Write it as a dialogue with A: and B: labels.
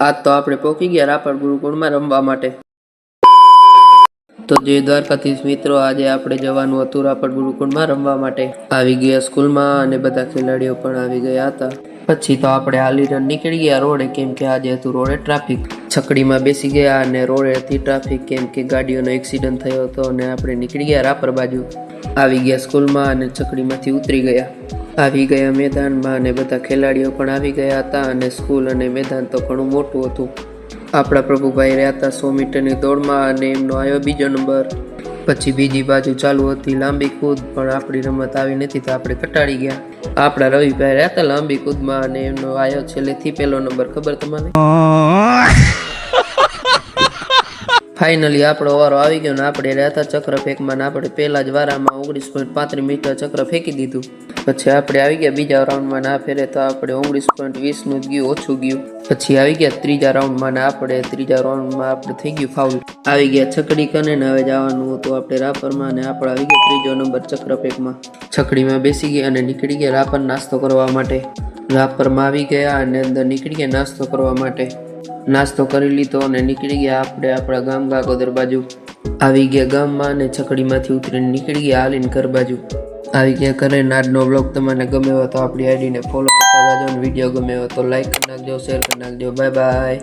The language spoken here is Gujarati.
A: આજ તો આપણે પહોંચી ગયા રાપર ગુરુકુળમાં રમવા માટે। તો જય દ્વારકાધીશ મિત્રો, આજે આપણે જવાનું હતું રાપર ગુરુકુળમાં રમવા માટે। આવી ગયા સ્કૂલમાં અને બધા ખેલાડીઓ પણ આવી ગયા હતા। પછી તો આપણે હાલીને નીકળી ગયા રોડે, કેમ કે આજે હતું રોડે ટ્રાફિક। છકડીમાં બેસી ગયા અને રોડે હતી ટ્રાફિક, કેમ કે ગાડીઓનો એક્સિડન્ટ થયો હતો અને આપણે નીકળી ગયા રાપર બાજુ। આવી ગયા સ્કૂલમાં અને છકડીમાંથી ઉતરી ગયા, આવી ગયા મેદાનમાં અને બધા ખેલાડીઓ પણ આવી ગયા હતા। અને સ્કૂલ અને મેદાન તો ઘણું મોટું હતું। આપણા પ્રભુભાઈ રહ્યા હતા 100 મીટરની દોડમાં અને એમનો આવ્યો બીજો નંબર। પછી બીજી બાજુ ચાલુ હતી લાંબી કૂદ, પણ આપણી રમત આવી નથી તો આપણે કટાડી ગયા। આપણા રવિભાઈ રહ્યા હતા લાંબી કૂદમાં અને એમનો આવ્યો છેલ્લેથી પહેલો નંબર। ખબર તમને? ફાઇનલી આપણો વારો આવી ગયો ને આપણે રહ્યા હતા ચક્ર ફેંકમાં ને આપણે પહેલા જ વારામાં 19.35 મીટર ચક્ર ફેંકી દીધું। પછી આપણે આવી ગયા બીજા રાઉન્ડમાં ને આ ફેરે તો આપણે 19.20 નું જ ગયું, ઓછું ગયું। પછી આવી ગયા ત્રીજા રાઉન્ડમાં ને આપણે ત્રીજા રાઉન્ડમાં આપણે થઈ ગયું ફાઉલ। આવી ગયા છકડી કને ને હવે જવાનું હતું આપણે રાપરમાં ને આપણે આવી ગયા ત્રીજો નંબર ચક્ર ફેંકમાં। છકડીમાં બેસી ગયા અને નીકળી ગયા રાપર નાસ્તો કરવા માટે। રાપરમાં આવી ગયા અને અંદર નીકળી ગયા નાસ્તો કરવા માટે। નાસ્તો કરી લીધો અને નીકળી ગયા આપણે આપણા ગામ ગાગોદર બાજુ। આવી ગયા ગામમાં અને છકડીમાંથી ઉતરીને નીકળી ગયા હાલીને ઘર બાજુ। આવી ગયા ઘરે। આજનો બ્લોગ તમને ગમ્યો હોય તો આપણી આઈડીને ફોલો કરતા જાજો, વિડીયો ગમ્યો હોય તો લાઈક કરી નાખજો, શેર કરી નાખજો। Bye bye.